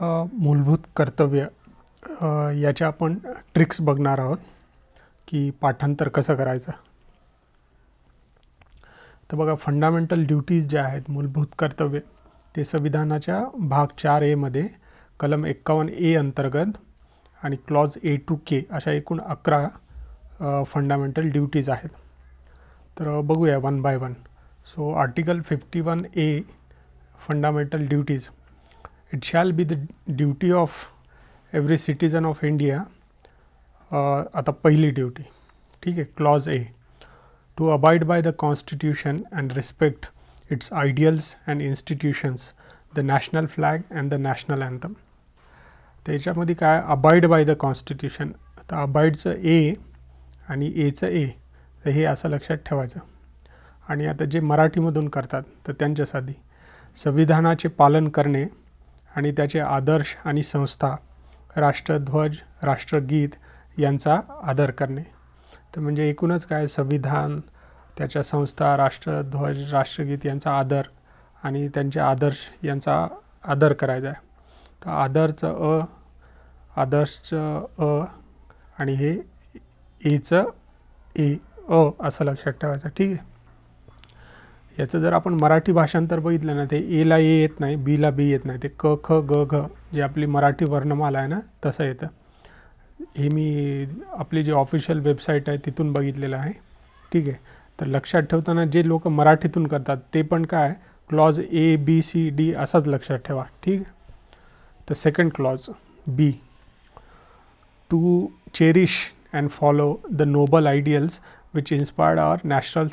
मूलभूत कर्तव्य याच्या आपण ट्रिक्स बघणार आहोत की पाठांतर कसं करायचं. तर बघा, फंडामेंटल ड्युटीज ज्या आहेत, मूलभूत कर्तव्य, ते संविधानाच्या भाग 4A मध्ये कलम 51A अंतर्गत आणि क्लॉज A to K अशा एकूण 11 फंडामेंटल ड्युटीज आहेत. तर बघूया one by one. So article 51A fundamental duties. It shall be the duty of every citizen of India. आता पहिली ड्यूटी, ठीक आहे, clause A, to abide by the constitution and respect its ideals and institutions, the national flag and the national anthem. त्याच्यामध्ये काय, abide by the constitution. तर अबाइडचं A आणि Aचं A, तर हे असं लक्षात ठेवायचं. आणि आता जे मराठीमधून करतात तर त्यांच्यासाठी संविधानाचे पालन करणे आणि त्याचे आदर्श आणि संस्था, राष्ट्रध्वज, राष्ट्रगीत यांचा आदर करणे. तर म्हणजे एकूणच काय, संविधान, त्याच्या संस्था, राष्ट्रध्वज, राष्ट्रगीत यांचा आदर आणि त्यांचे आदर्श यांचा आदर करायचा आहे. तर आदरचं अ, आदर्शचं अ आणि हे एचं ए, अ असं लक्षात ठेवायचं, ठीक आहे. याचं जर आपण मराठी भाषांतर बघितलं ना, ते एला ए येत नाही, बीला बी येत नाही, ते क ख ग घ जे आपली मराठी वर्णमाला आहे ना तसं येतं. हे मी आपली जी ऑफिशियल वेबसाईट आहे तिथून बघितलेलं आहे, ठीक आहे. तर लक्षात ठेवताना जे लोक मराठीतून करतात ते पण काय, clause A B C D असाच लक्षात ठेवा, ठीक आहे. तर second clause B, to cherish and follow the noble ideals which inspired our national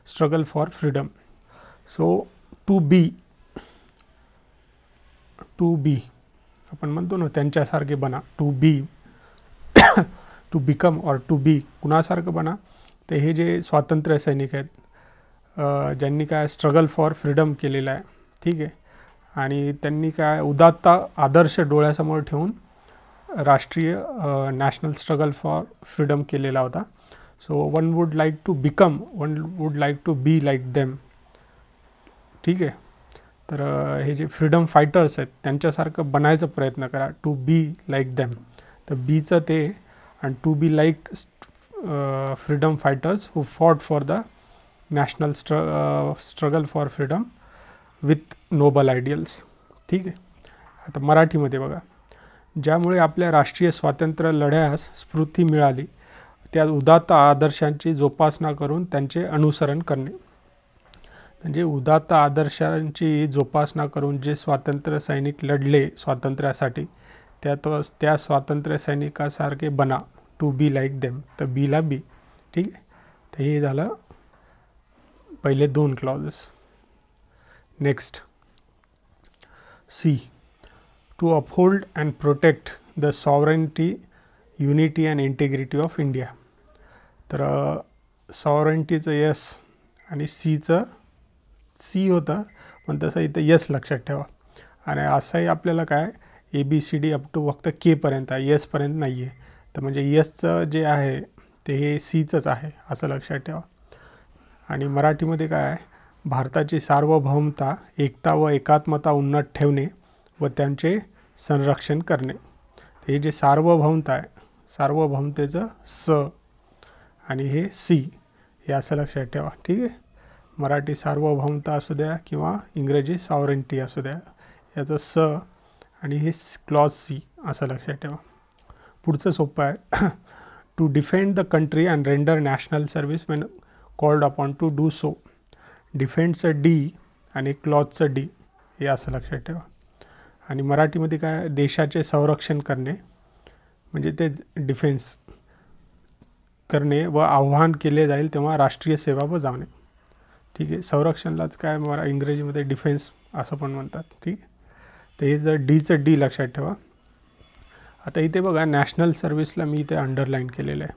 struggle for freedom. So to be आपण म्हणतो ना, त्यांच्यासारखे बना. टू बी, टू बिकम और टू बी कुणासारखं बना. तर हे जे स्वातंत्र्य सैनिक आहेत, ज्यांनी काय स्ट्रगल फॉर फ्रीडम केलेलं आहे, ठीक आहे. आणि त्यांनी काय उदात्त आदर्श डोळ्यासमोर ठेवून राष्ट्रीय नॅशनल स्ट्रगल फॉर फ्रीडम केलेला होता. So one would like to become, one would like to be like them, ठीक आहे. तर हे जे फ्रीडम फायटर्स आहेत त्यांच्यासारखं बनायचा प्रयत्न करा, टू बी लाईक देम. तर बीचं ते, आणि to be like freedom fighters who fought for the national struggle for freedom with noble ideals, ठीक आहे. आता मराठीमध्ये बघा, ज्यामुळे आपल्या राष्ट्रीय स्वातंत्र्य लढ्यास स्फूर्ती मिळाली त्या उदात्त आदर्शांची जोपासना करून त्यांचे अनुसरण करणे. म्हणजे उदात्त आदर्शांची जोपासना करून जे स्वातंत्र्य सैनिक लढले स्वातंत्र्यासाठी, त्या स्वातंत्र्य सैनिकासारखे बना, टू बी लाईक देम. तर बीला बी, ठीक आहे. तर हे झालं पहिले दोन clauses. Next C, to uphold and protect the sovereignty, unity and integrity of India. तर सॉवरेंटीचं यस आणि सीचं सी होतं, पण तसं इथं यस लक्षात ठेवा. आणि असंही आपल्याला काय, ABCD अप टू फक्त Kपर्यंत आहे, यसपर्यंत नाही आहे. तर म्हणजे यसचं जे आहे ते हे सीचंच आहे असं लक्षात ठेवा. आणि मराठीमध्ये काय आहे, भारताची सार्वभौमता, एकता व एकात्मता उन्नत ठेवणे व त्यांचे संरक्षण करणे. हे जे सार्वभौमता आहे, सार्वभौमतेचं स आणि हे सी, हे असं लक्षात ठेवा, ठीक आहे. मराठी सार्वभौमता असू द्या किंवा इंग्रजी सॉवरेंटी असू द्या, याचं स आणि हे क्लॉज सी असं लक्षात ठेवा. पुढचं सोपं आहे, to defend the country and render national service when called upon to do so. डिफेंडचं डी आणि क्लॉजचं डी, हे असं लक्षात ठेवा. आणि मराठीमध्ये काय, देशाचे संरक्षण करणे म्हणजे तेच डिफेन्स करणे व आव्हान केले जाईल तेव्हा राष्ट्रीय सेवा बजावणे, ठीक आहे. संरक्षणालाच काय इंग्रजीमध्ये डिफेन्स असं पण म्हणतात, ठीक आहे. तर हे जर डीचं डी लक्षात ठेवा. आता इथे बघा, नॅशनल सर्व्हिसला मी इथे अंडरलाईन केलेलं आहे.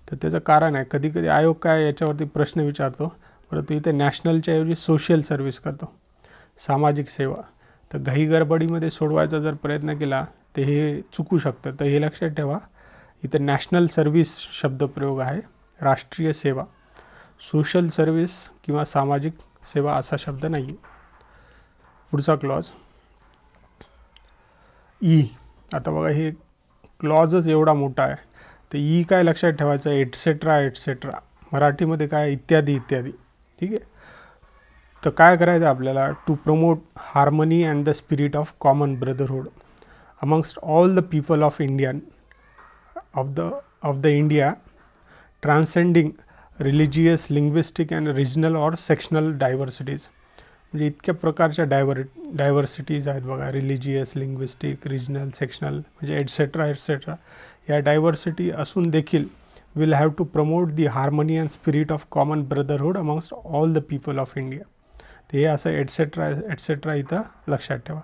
तर त्याचं कारण आहे, कधी कधी आयोग काय याच्यावरती प्रश्न विचारतो, परंतु इथे नॅशनलच्या ऐवजी सोशल सर्व्हिस करतो, सामाजिक सेवा. तर घाई गडबडीमध्ये सोडवायचा जर प्रयत्न केला तर हे चुकू शकतं. तर हे लक्षात ठेवा, इथं नॅशनल सर्व्हिस शब्दप्रयोग आहे, राष्ट्रीय सेवा. सोशल सर्व्हिस किंवा सामाजिक सेवा असा शब्द नाही आहे. पुढचा क्लॉज ई. आता बघा हे क्लॉजच एवढा मोठा आहे, तर ई काय लक्षात ठेवायचं, एटसेट्रा एटसेट्रा, मराठीमध्ये काय इत्यादी इत्यादी. ठीक आहे. तर काय करायचं आपल्याला, to promote harmony and the spirit of common brotherhood amongst all the people of Indian of the India, transcending religious, linguistic and regional or sectional diversities. म्हणजे इतक्या प्रकारच्या डायव्हर्सिटीज आहेत बघा, रिलिजियस, लिंग्विस्टिक, रिजनल, सेक्शनल, म्हणजे etcetera etcetera. या diversity असून देखील will have to promote the harmony and spirit of common brotherhood amongst all the people of India. ते हे असं एटसेट्रा एटसेट्रा इथं लक्षात ठेवा.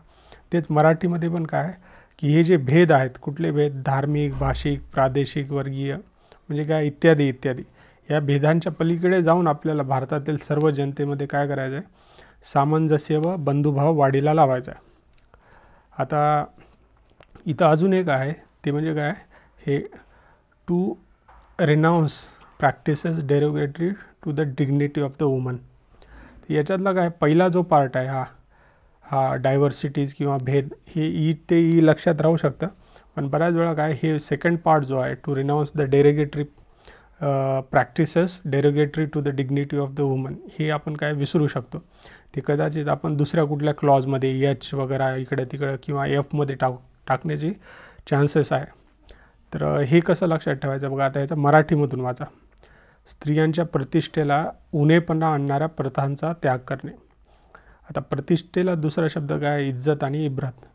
तेच मराठीमध्ये पण काय की हे जे भेद आहेत, कुठले भेद, धार्मिक, भाषिक, प्रादेशिक, वर्गीय, म्हणजे काय इत्यादी इत्यादी, या भेदांच्या पलीकडे जाऊन आपल्याला भारतातील सर्व जनतेमध्ये काय करायचं आहे, सामंजस्य व बंधुभाव वाढीला लावायचा आहे. आता इथं अजून एक आहे, ते म्हणजे काय, हे to renounce practices derogatory to the dignity of the woman. याच्यातला काय पहिला जो पार्ट आहे हा डायव्हर्सिटीज किंवा भेद, हे ई ते ई लक्षात राहू शकतं. पण बऱ्याच वेळा काय हे सेकंड पार्ट जो आहे, to renounce the derogatory practices derogatory to the dignity of the woman, हे आपण काय विसरू शकतो. ते कदाचित आपण दुसऱ्या कुठल्या क्लॉजमध्ये एच वगैरे इकडे तिकडे किंवा एफमध्ये टाकण्याची चान्सेस आहे. तर हे कसं लक्षात ठेवायचं बघा. आता याचा मराठीमधून वाचा. स्त्रियांच्या प्रतिष्ठेला उणेपणा आणणाऱ्या प्रथांचा त्याग करणे. आता प्रतिष्ठेला दुसरा शब्द काय, इज्जत आणि इब्रत.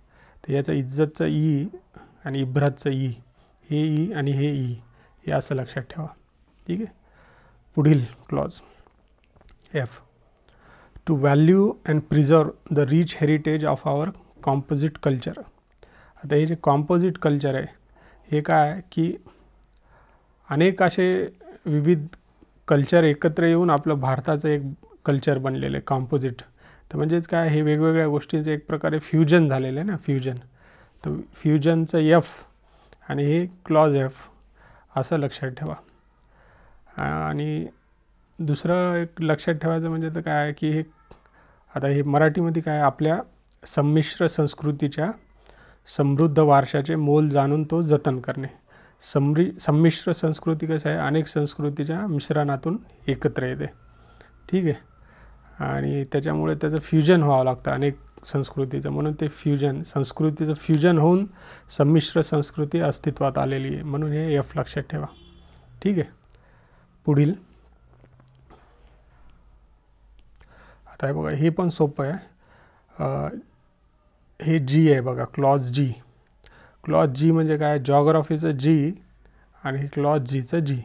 तर याचं इज्जतचं ई आणि इब्रतचं ई, हे ई आणि हे ई, हे असं लक्षात ठेवा. ठीक आहे. पुढील clause F, to value and preserve the rich heritage of our composite culture. आता हे जे कॉम्पोजिट कल्चर आहे, हे काय की अनेक असे विविध कल्चर एकत्र येऊन आपलं भारताचं एक कल्चर बनलेलं आहे कॉम्पोजिट. तर म्हणजेच काय, हे वेगवेगळ्या गोष्टींचं एक प्रकारे फ्युजन झालेलं आहे ना, फ्युजन. तर फ्युजनचं एफ आणि हे क्लॉज एफ असं लक्षात ठेवा. आणि दुसरं एक लक्षात ठेवायचं म्हणजे तर काय की हे आता हे मराठीमध्ये काय, आपल्या संमिश्र संस्कृतीच्या समृद्ध वारशाचे मोल जाणून तो जतन करणे. संमिश्र संस्कृती कसं आहे, अनेक संस्कृतीच्या मिश्रणातून एकत्र येते. ठीक आहे. आणि त्याच्यामुळे त्याचं फ्युजन व्हावं लागतं अनेक संस्कृतीचं, म्हणून ते फ्युजन, संस्कृतीचं फ्युजन होऊन संमिश्र संस्कृती अस्तित्वात आलेली आहे, म्हणून हे एफ लक्षात ठेवा. ठीक आहे. पुढील आता हे बघा, हे पण सोपं आहे. हे जी आहे बघा, क्लॉज जी. क्लॉज जी म्हणजे काय, जॉग्राफीचं जी आणि हे क्लॉज जीचं जी.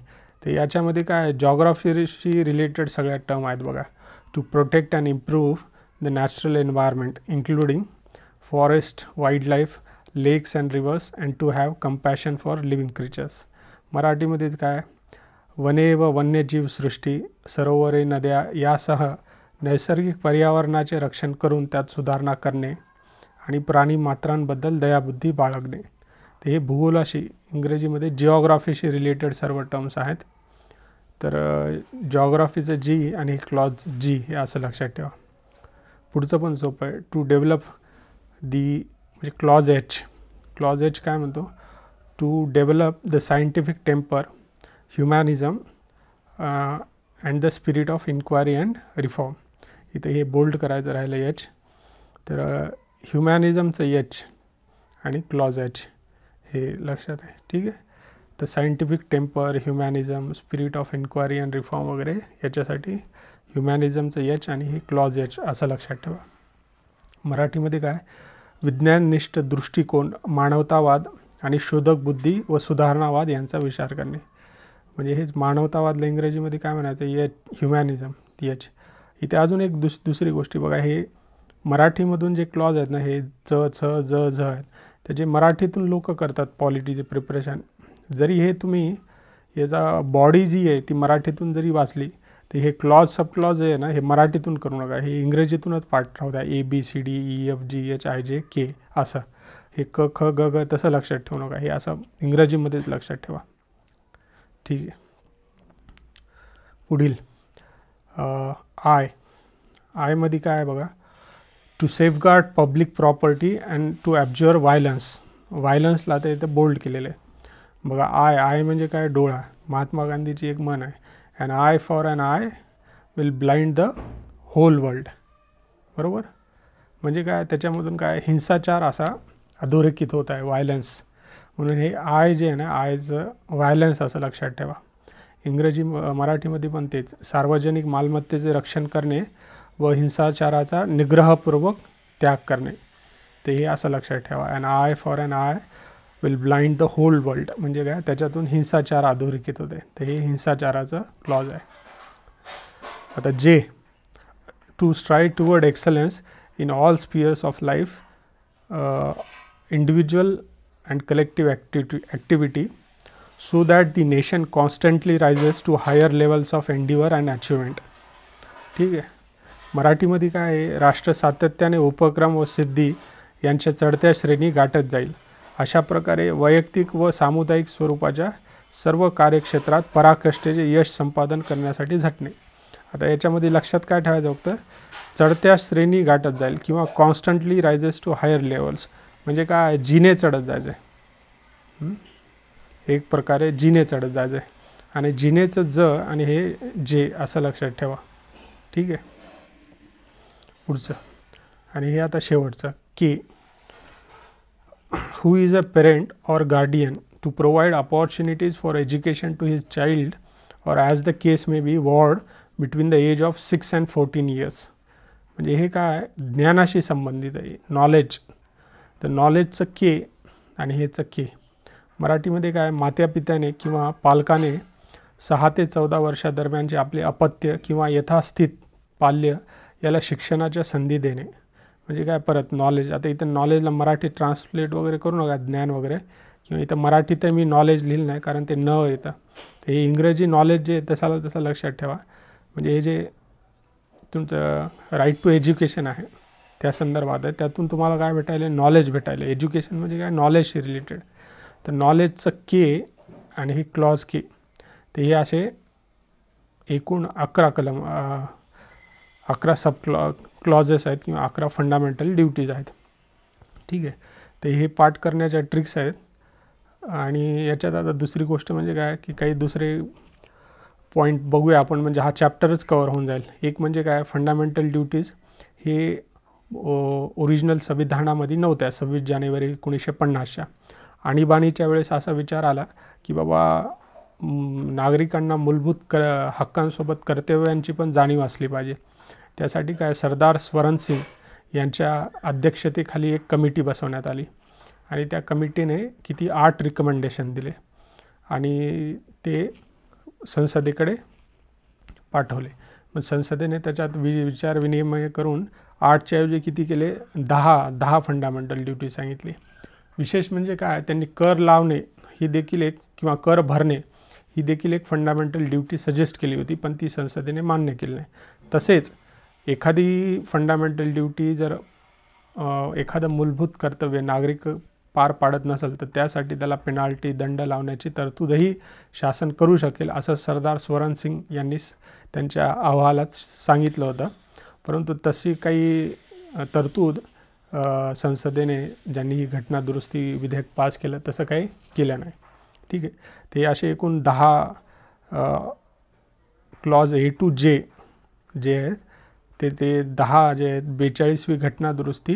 तर याच्यामध्ये काय, जॉग्राफीशी रिलेटेड सगळ्या टर्म आहेत बघा. To protect and improve the natural environment including forest, wild life, lakes and rivers and to have compassion for living creatures. मराठीमध्येच काय, वने व वन्यजीव सृष्टी, सरोवरे, नद्या यासह नैसर्गिक पर्यावरणाचे रक्षण करून त्यात सुधारणा करणे आणि प्राणी मात्रांबद्दल दयाबुद्धी बाळगणे. तर हे भूगोलाशी, इंग्रजीमध्ये जिओग्राफीशी रिलेटेड सर्व टर्म्स आहेत. तर जिओग्राफीचं जी आणि क्लॉज जी हे असं लक्षात ठेवा. पुढचं पण सोपं आहे. टू डेव्हलप दी म्हणजे क्लॉज एच. क्लॉज एच काय म्हणतो, to develop the scientific temper, humanism and the spirit of inquiry and reform. इथं हे बोल्ड करायचं राहिलं एच. तर ह्युमॅनिझमचं एच आणि क्लॉज एच हे लक्षात आहे. ठीक आहे. तर scientific temper, humanism, spirit of inquiry and reform वगैरे याच्यासाठी ह्युमॅनिझमचं एच आणि हे क्लॉज एच असं लक्षात ठेवा. मराठीमध्ये काय, विज्ञाननिष्ठ दृष्टिकोन, मानवतावाद आणि शोधक बुद्धी व सुधारणावाद यांचा विचार करणे. म्हणजे हेच मानवतावादला इंग्रजीमध्ये काय म्हणायचं, एच, ह्युमॅनिझम, ती एच. इथे अजून एक दुसरी गोष्टी बघा, हे मराठीमधून जे क्लॉज आहेत ना, हे च, छ, ज, झ आहेत, तर जे मराठीतून लोक करतात पॉलिटीचे प्रिपरेशन, जरी हे तुम्ही याचा बॉडी जी आहे ती मराठीतून जरी वाचली, तर हे क्लॉज सब क्लॉज आहे ना, हे मराठीतून करू नका, हे इंग्रजीतूनच पाठ राहू द्या. ABCD EFG HIJK असं. हे क, ख, ग, ग तसं लक्षात ठेवू नका, हे असं इंग्रजीमध्येच लक्षात ठेवा. ठीक आहे. पुढील आयमध्ये काय आहे बघा, to safeguard public property and to abjure व्हायलन्सला ते इथे बोल्ड केलेलं आहे बघा. आय म्हणजे काय, डोळा. महात्मा गांधीची एक म्हण आहे, an eye for an eye will blind the whole world. बरोबर. म्हणजे काय, त्याच्यामधून काय हिंसाचार असा अधोरेखित होत आहे, व्हायलन्स. म्हणून हे आय जे आहे ना, आयचं व्हायलन्स असं लक्षात ठेवा. मराठीमध्ये पण तेच, सार्वजनिक मालमत्तेचे रक्षण करणे व हिंसाचाराचा निग्रहपूर्वक त्याग करणे. ते हे असं लक्षात ठेवा, an eye for an eye will blind the whole world. म्हणजे काय, त्याच्यातून हिंसाचार अधोरेखित होते. तर हे हिंसाचाराचं क्लॉज आहे. आता जे, to strive toward excellence in all spheres of life, individual and collective activity, so that the nation constantly rises to higher levels of endeavor and achievement. ठीक आहे. मराठीमध्ये काय आहे, राष्ट्र सातत्याने उपक्रम व सिद्धी यांच्या चढत्या श्रेणी गाठत जाईल. अशा प्रकारे वैयक्तिक व सामुदायिक स्वरूपाच्या सर्व कार्यक्षेत्रात पराकाष्ठेचे यश संपादन करण्यासाठी झटणे. आता याच्यामध्ये लक्षात काय ठेवायचं फक्त, चढत्या श्रेणी गाठत जाईल किंवा constantly rises to higher levels. म्हणजे काय, जिने चढत जायचं आहे. एक प्रकारे जिने चढत जायचं आहे. आणि जिनेचं ज आणि हे जे असं लक्षात ठेवा. ठीक आहे. पुढचं आणि हे आता शेवटचं, की who is a parent or guardian to provide opportunities for education to his child, or as the case may be, ward between the age of 6 and 14 years. म्हणजे हे काय, ज्ञानाशी संबंधित आहे. नॉलेज, तर नॉलेजचं के आणि हेचं के. मराठीमध्ये काय, मातापित्याने किंवा पालकाने 6 ते 14 वर्षादरम्यानचे आपले अपत्य किंवा यथास्थित पाल्य याला शिक्षणाच्या संधी देणे. म्हणजे काय, परत नॉलेज. आता इथं नॉलेजला मराठी ट्रान्सलेट वगैरे करू नका, ज्ञान वगैरे, किंवा इथं मराठीत मी नॉलेज लिहिलं नाही कारण ते न येतं. तर हे इंग्रजी नॉलेज जे तसाला तसं लक्षात ठेवा. म्हणजे हे जे तुमचं राईट टू एज्युकेशन आहे त्या संदर्भात आहे, त्यातून तुम्हाला काय भेटायला, नॉलेज भेटायला. एज्युकेशन म्हणजे काय, नॉलेजशी रिलेटेड. तर नॉलेजचं के आणि ही क्लॉज के, ते हे असे एकूण 11 कलम, 11 सब क्लॉजेस आहेत किंवा 11 फंडामेंटल ड्युटीज आहेत. ठीक आहे. तर हे पाठ करण्याच्या ट्रिक्स आहेत. आणि याच्यात आता दुसरी गोष्ट म्हणजे काय, की काही दुसरे पॉईंट बघूया आपण, म्हणजे हा चॅप्टरच कवर होऊन जाईल. एक म्हणजे काय, फंडामेंटल ड्युटीज हे ओरिजिनल संविधानामध्ये नव्हत्या. 26 जानेवारी 1950च्या आणीबाणीच्या वेळेस असा विचार आला की बाबा नागरिकांना मूलभूत हक्कांसोबत कर्तव्यांची पण जाणीव असली पाहिजे. त्यासाठी काय, सरदार स्वरण सिंग यांच्या अध्यक्षतेखाली एक कमिटी बसवण्यात आली आणि त्या कमिटीने किती 8 रिकमेंडेशन दिले आणि ते संसदेकडे पाठवले. मग संसदेने त्याच्यात विचार विनिमय करून 8च्या ऐवजी किती केले, 10 फंडामेंटल ड्युटी सांगितली. विशेष म्हणजे काय, त्यांनी कर लावणे ही देखील एक, किंवा कर भरणे ही देखील एक फंडामेंटल ड्युटी सजेस्ट केली होती, पण ती संसदेने मान्य केली नाही. तसेच एखादी फंडामेंटल ड्युटी जर एखादं मूलभूत कर्तव्य नागरिक पार पाडत नसेल तर त्यासाठी त्याला पेनाल्टी, दंड लावण्याची तरतूदही शासन करू शकेल, असं सरदार स्वरण सिंग यांनी त्यांच्या अहवालात सांगितलं होतं. परंतु तशी काही तरतूद संसदेने, ज्यांनी ही घटना दुरुस्ती विधेयक पास केलं, तसं काही केलं नाही. ठीक आहे. ते असे एकूण 10 क्लॉज A to J जे आहेत ते 10 जे आहेत, 42वी घटना दुरुस्ती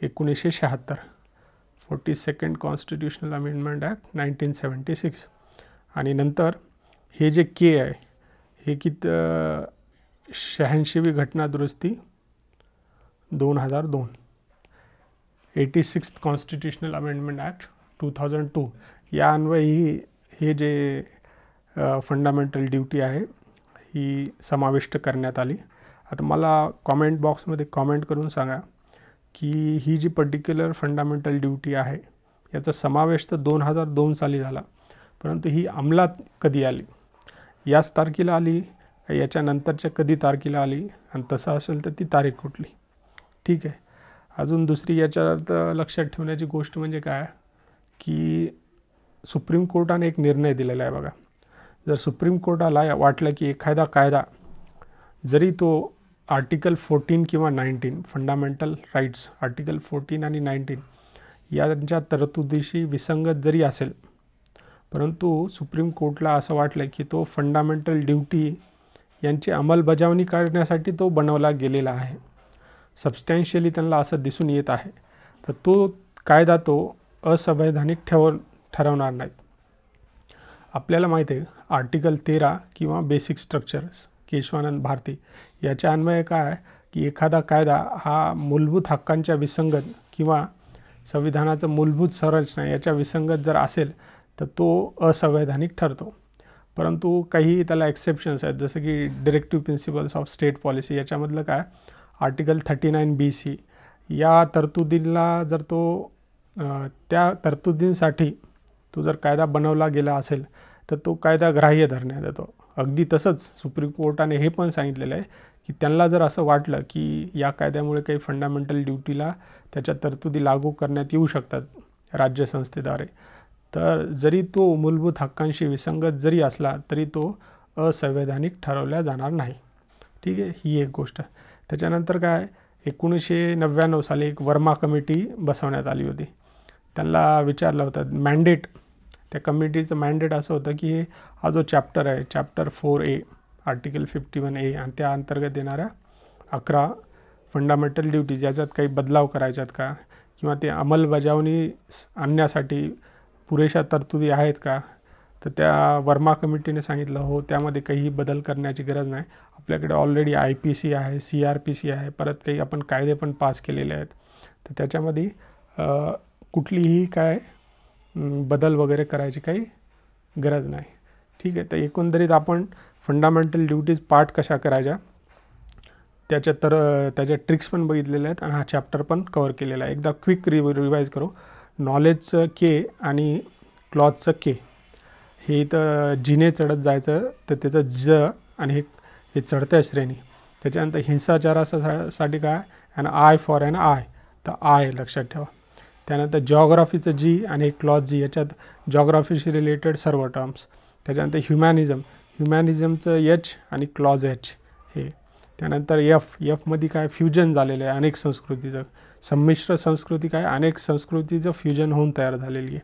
1976, 42nd कॉन्स्टिट्युशनल अमेंडमेंट ॲक्ट 1976. आणि नंतर हे जे के आहे हे 86वी घटना दुरुस्ती 2002, 86th कॉन्स्टिट्युशनल अमेंडमेंट ॲक्ट 2002. या अन्वयी हे जे फंडामेंटल ड्युटी आहे ही समाविष्ट करण्यात आली. आता मला कॉमेंट बॉक्समध्ये कॉमेंट करून सांगा की ही जी पर्टिक्युलर फंडामेंटल ड्युटी आहे याचा समावेश तर 2002 साली झाला, परंतु ही अंमलात कधी आली, याच तारखेला आली, याच्यानंतरच्या कधी तारखेला आली, आणि तसं असेल तर ती तारीख कुठली. ठीक आहे. अजून दुसरी याच्यात लक्षात ठेवण्याची गोष्ट म्हणजे काय, की सुप्रीम कोर्टाने एक निर्णय दिलेला आहे बघा. जर सुप्रीम कोर्टाला वाटलं की एखादा कायदा जरी तो आर्टिकल 14 किंवा 19 फंडामेंटल राईट्स आर्टिकल 14 आणि 19 यांच्या तरतुदीशी विसंगत जरी असेल, परंतु सुप्रीम कोर्टला असं वाटलं की तो फंडामेंटल ड्युटी यांची अंमलबजावणी करण्यासाठी तो बनवला गेलेला आहे, सबस्टॅन्शियली त्यांना असं दिसून येत आहे, तर तो कायदा तो असंवैधानिक ठरवणार नाही. आपल्याला माहिती आहे आर्टिकल 13 किंवा बेसिक स्ट्रक्चर्स केशवानंद भारती याच्या अन्वये काय आहे की एखादा कायदा हा मूलभूत हक्कांच्या विसंगत किंवा संविधानाचं मूलभूत संरचना याच्या विसंगत जर असेल तर तो असंवैधानिक ठरतो. परंतु काही त्याला एक्सेप्शन्स आहेत, जसं की directive principles of state policy याच्यामधलं काय आर्टिकल 39 BC या तरतुदीला जर तो त्या तरतुदींसाठी तो जर कायदा बनवला गेला असेल तर तो कायदा ग्राह्य धरण्यात येतो. अगदी तसंच सुप्रीम कोर्टाने हे पण सांगितलेलं आहे की त्यांना जर असं वाटलं की या कायद्यामुळे काही फंडामेंटल ड्युटीला त्याच्या तरतुदी लागू करण्यात येऊ शकतात राज्यसंस्थेद्वारे, तर जरी तो मूलभूत हक्कांशी विसंगत जरी असला तरी तो असंवैधानिक ठरवला जाणार नाही. ठीक आहे, ही एक गोष्ट. त्याच्यानंतर काय 1999 साली एक वर्मा कमिटी बसवण्यात आली होती. त्यांना विचारलं होतं मॅन्डेट, त्या कमिटीचं मॅन्डेट असं होतं की हा जो चॅप्टर आहे चॅप्टर 4A आर्टिकल 51A आणि त्या अंतर्गत येणाऱ्या 11 फंडामेंटल ड्युटीज याच्यात काही बदलाव करायच्यात का किंवा ते अंमलबजावणी आणण्यासाठी पुरेशा तरतुदी आहेत का. तर त्या वर्मा कमिटीने सांगितलं हो त्यामध्ये काही बदल करण्याची गरज नाही, आपल्याकडे ऑलरेडी IPC आहे, CRPC आहे, परत काही आपण कायदे पण पास केलेले आहेत, तर त्याच्यामध्ये कुठलीही काय बदल वगैरे करायची काही गरज नाही. ठीक आहे, तर एकंदरीत आपण फंडामेंटल ड्युटीज पार्ट कशा करायच्या त्याच्या ट्रिक्स पण बघितलेल्या आहेत आणि हा चॅप्टर पण कवर केलेला आहे. एकदा क्विक रिवाईज करू. नॉलेजचं K आणि क्लॉजचं K हे इथं जीने चढत जायचं तर त्याचं ज आणि हे चढत्या श्रेणी. त्याच्यानंतर हिंसाचारासाठी काय आणि I फॉर एन आय, तर आय लक्षात ठेवा. त्यानंतर जॉग्राफीचं G आणि क्लॉज G याच्यात जॉग्राफीशी रिलेटेड सर्व टर्म्स. त्याच्यानंतर ह्युमॅनिझमचं H आणि क्लॉज H हे. त्यानंतर Fमध्ये काय फ्युजन झालेलं आहे अनेक संस्कृतीचं, संमिश्र संस्कृती काय अनेक संस्कृतीचं फ्युजन होऊन तयार झालेली आहे.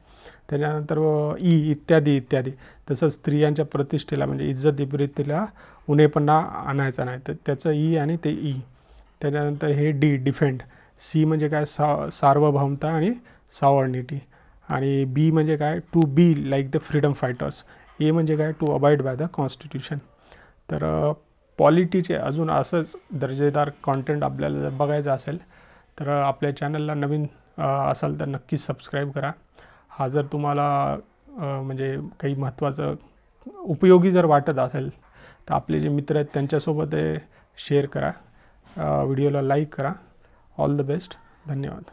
त्याच्यानंतर E इत्यादी इत्यादी. तसंच स्त्रियांच्या प्रतिष्ठेला म्हणजे इज्जत इब्रितीला उणेपणा आणायचा नाही, तर त्याचं E आणि ते E. त्याच्यानंतर हे D डिफेंड. C म्हणजे काय सार्वभौमता आणि सॉव्हर्निटी. आणि B म्हणजे काय to be like the freedom fighters. A म्हणजे काय to abide by the constitution. तर पॉलिटीचे अजून असंच दर्जेदार कॉन्टेंट आपल्याला जर बघायचं असेल तर आपल्या चॅनलला नवीन असाल तर नक्कीच सबस्क्राईब करा. हा जर तुम्हाला म्हणजे काही महत्त्वाचं उपयोगी जर वाटत असेल तर आपले जे मित्र आहेत त्यांच्यासोबत शेअर करा, व्हिडिओला लाईक करा. All the best. धन्यवाद.